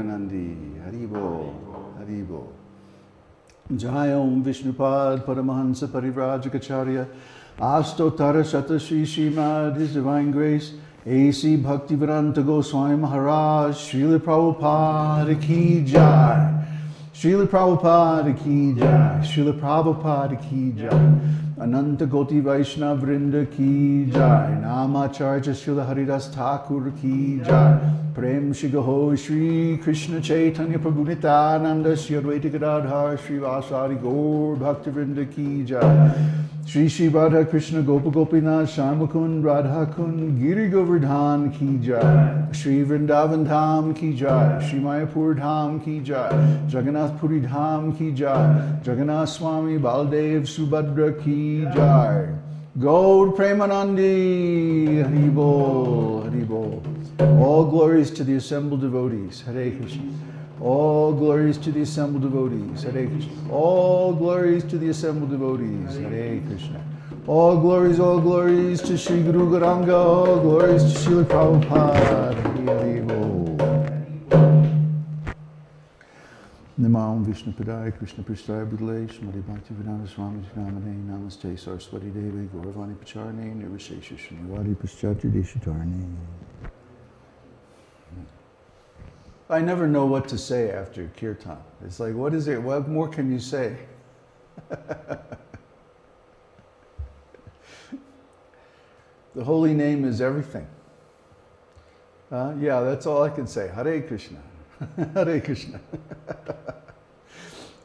Devanandi, Haribo, Haribo. Jai Om Vishnupad Paramahansa Parivrajacharya Astotara Shata Shri Srimad, His Divine Grace, A.C. Bhaktivedanta Goswami Maharaj, Srila Prabhupada Ki Jai, Srila Prabhupada Ki Jai, Srila Prabhupada Ki Jai, Ananta Goti Vaishnava Vrinda Ki Jai, Namacharya Srila Haridas Thakur Ki Jai, Prem Shigaho Shri Krishna Chaitanya Prabhu Nityananda Shri Advaita Gadadhar Shri Vasari Gaur Bhaktivinoda Ki Jai, Shri Shri Radha Krishna Gopa Gopinath Shyamukund Radha Kund Giri Govardhan Ki Jai, Shri Vrindavan Dham Ki Jai, Shri Mayapur Dham Ki Jai, Jagannath Puri Dham Ki Jai, Jagannath Swami Baldev Subhadra Ki Jai, Gaur Premanandi, Haribol, Haribol. All glories to the assembled devotees, Hare Krishna. All glories to the assembled devotees, Hare Krishna. All glories to the assembled devotees, Hare Krishna. All glories to Sri Guru Gauranga, all glories to Srila Prabhupada, Hare Bo. Namam Vishnu Padaya Krishna Prasthaya Budale Shmati Bhaktivedanta Swami Namane Namaste Saraswati Devi Gauravani Pacharne Nirvishesha Srinivadi Paschatya Deshatarne. I never know what to say after kirtan. It's like, what is it? What more can you say? The holy name is everything. Yeah, that's all I can say. Hare Krishna. Hare Krishna.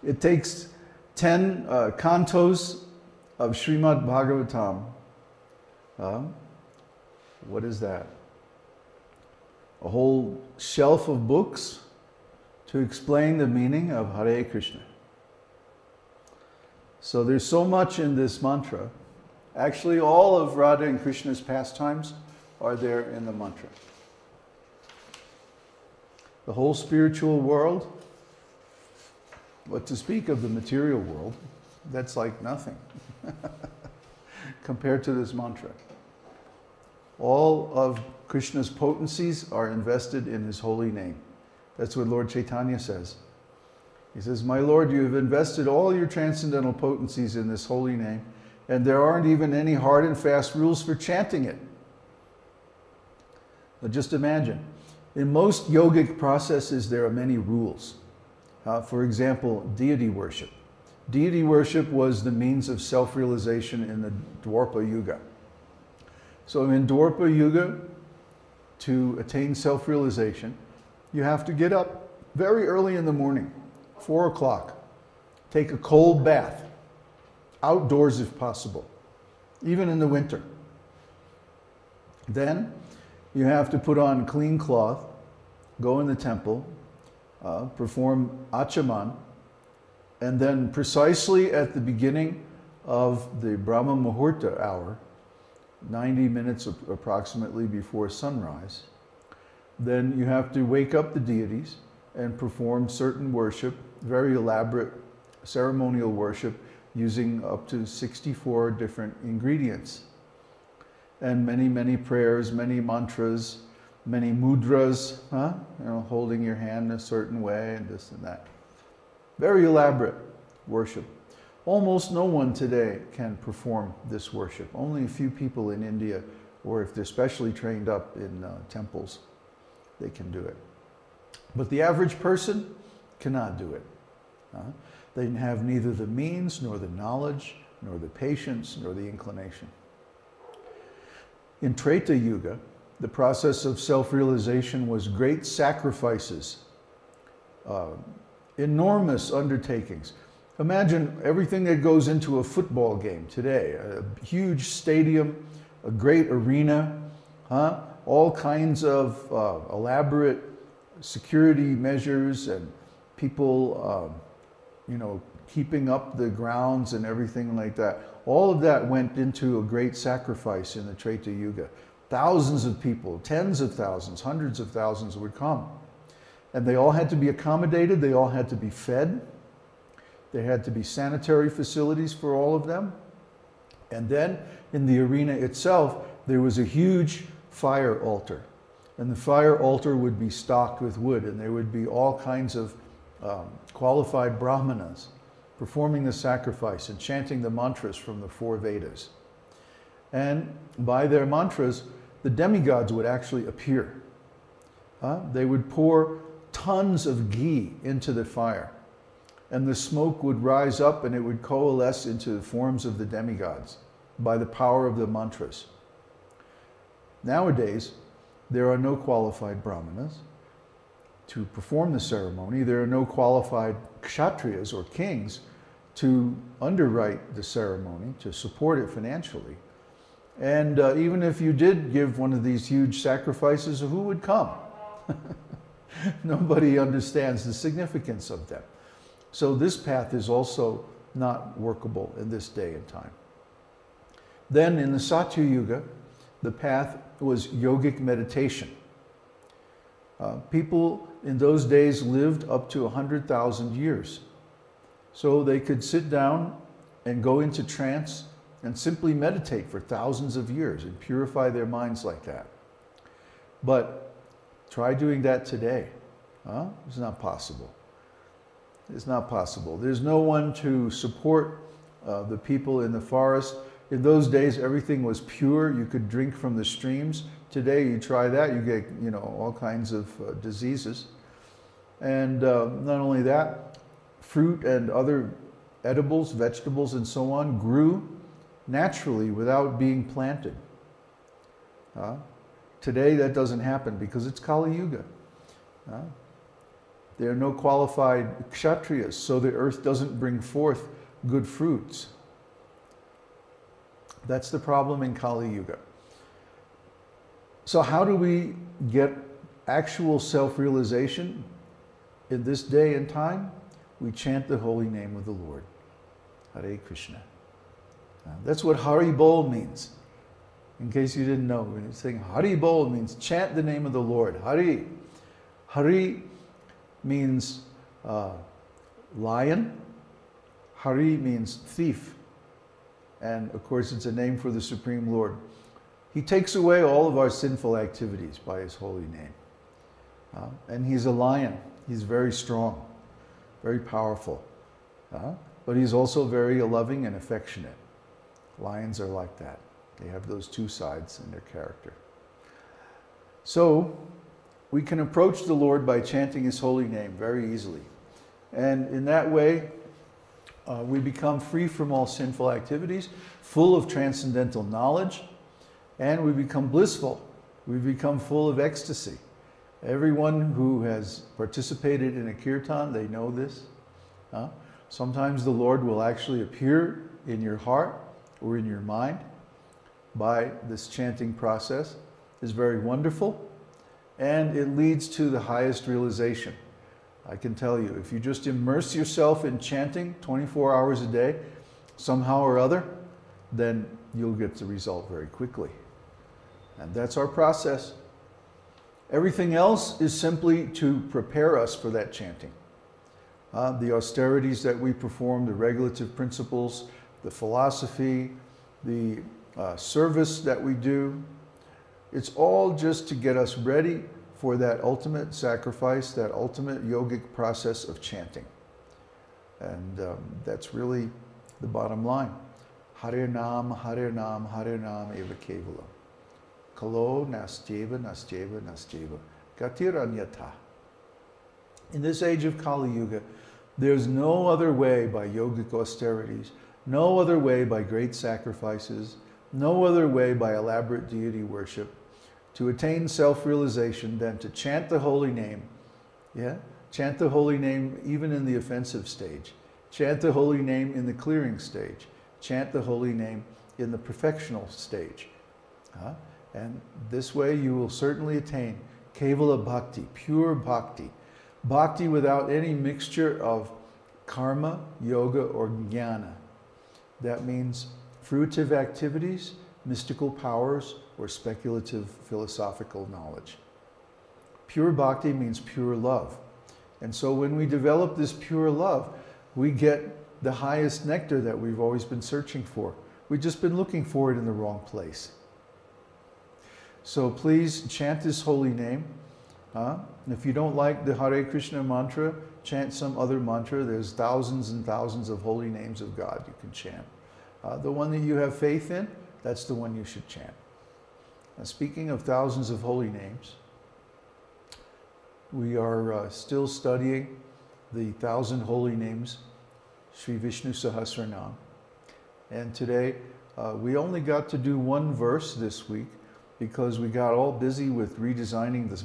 It takes 10 cantos of Srimad Bhagavatam. What is that? A whole shelf of books to explain the meaning of Hare Krishna. So there's so much in this mantra. Actually, all of Radha and Krishna's pastimes are there in the mantra. The whole spiritual world, what to speak of the material world, that's like nothing compared to this mantra. All of Krishna's potencies are invested in his holy name. That's what Lord Chaitanya says. He says, my Lord, you have invested all your transcendental potencies in this holy name, and there aren't even any hard and fast rules for chanting it. But just imagine, in most yogic processes, there are many rules. For example, deity worship. Deity worship was the means of self-realization in the Dwapara Yuga. So in Dwapara Yuga, to attain self-realization, you have to get up very early in the morning, 4 o'clock, take a cold bath, outdoors if possible, even in the winter. Then you have to put on clean cloth, go in the temple, perform achaman, and then precisely at the beginning of the Brahma Muhurta hour, 90 minutes approximately before sunrise, then you have to wake up the deities and perform certain worship, very elaborate ceremonial worship using up to 64 different ingredients. And many, many prayers, many mantras, many mudras, holding your hand a certain way and this and that. Very elaborate worship. Almost no one today can perform this worship. Only a few people in India, or if they're specially trained up in temples, they can do it. But the average person cannot do it. They have neither the means, nor the knowledge, nor the patience, nor the inclination. In Treta Yuga, the process of self-realization was great sacrifices, enormous undertakings. Imagine everything that goes into a football game today, a huge stadium, a great arena, all kinds of elaborate security measures and people, keeping up the grounds and everything like that. All of that went into a great sacrifice in the Treta Yuga. Thousands of people, tens of thousands, hundreds of thousands would come. And they all had to be accommodated, they all had to be fed. There had to be sanitary facilities for all of them. And then in the arena itself, there was a huge fire altar. And the fire altar would be stocked with wood, and there would be all kinds of qualified brahmanas performing the sacrifice and chanting the mantras from the 4 Vedas. And by their mantras, the demigods would actually appear. They would pour tons of ghee into the fire, and the smoke would rise up and it would coalesce into the forms of the demigods by the power of the mantras. Nowadays, there are no qualified brahmanas to perform the ceremony. There are no qualified kshatriyas or kings to underwrite the ceremony, to support it financially. And even if you did give one of these huge sacrifices, who would come? Nobody understands the significance of them. So this path is also not workable in this day and time. Then in the Satya Yuga, the path was yogic meditation. People in those days lived up to 100,000 years. So they could sit down and go into trance and simply meditate for thousands of years and purify their minds like that. But try doing that today. It's not possible. It's not possible. There's no one to support the people in the forest. In those days, everything was pure. You could drink from the streams. Today, you try that, you get, all kinds of diseases. And not only that, fruit and other edibles, vegetables, and so on grew naturally without being planted. Today, that doesn't happen because it's Kali Yuga. There are no qualified kshatriyas, so the earth doesn't bring forth good fruits. That's the problem in Kali Yuga. So how do we get actual self-realization in this day and time? We chant the holy name of the Lord. Hare Krishna. That's what Hari Bol means. In case you didn't know, when you're saying Hari Bol means chant the name of the Lord. Hari. Hari means lion. Hari means thief. And of course, it's a name for the Supreme Lord. He takes away all of our sinful activities by his holy name. And he's a lion. He's very strong, very powerful. But he's also very loving and affectionate. Lions are like that. They have those two sides in their character. So we can approach the Lord by chanting his holy name very easily. And in that way, we become free from all sinful activities, full of transcendental knowledge, and we become blissful. We become full of ecstasy. Everyone who has participated in a kirtan, they know this. Sometimes the Lord will actually appear in your heart or in your mind by this chanting process. It's very wonderful, and it leads to the highest realization. I can tell you, if you just immerse yourself in chanting 24 hours a day, somehow or other, then you'll get the result very quickly. And that's our process. Everything else is simply to prepare us for that chanting. The austerities that we perform, the regulative principles, the philosophy, the service that we do, it's all just to get us ready for that ultimate sacrifice, that ultimate yogic process of chanting. And that's really the bottom line. Hare Nam, Hare Nam, Hare Nam eva kevala. Kalo nastyeva, nastyeva, nastyeva. Gatiranyata. In this age of Kali Yuga, there's no other way by yogic austerities, no other way by great sacrifices, no other way by elaborate deity worship to attain self-realization than to chant the holy name. Chant the holy name even in the offensive stage. Chant the holy name in the clearing stage. Chant the holy name in the perfectional stage. And this way you will certainly attain Kevala Bhakti, pure Bhakti. Bhakti without any mixture of karma, yoga, or jnana. That means fruitive activities, mystical powers, or speculative philosophical knowledge. Pure Bhakti means pure love. And so when we develop this pure love, we get the highest nectar that we've always been searching for. We've just been looking for it in the wrong place. So please chant this holy name. If you don't like the Hare Krishna mantra, chant some other mantra. There's thousands and thousands of holy names of God you can chant. The one that you have faith in, that's the one you should chant. Now, speaking of thousands of holy names, we are still studying the 1,000 holy names, Śrī Viṣṇusahasranāma. And today, we only got to do one verse this week because we got all busy with redesigning this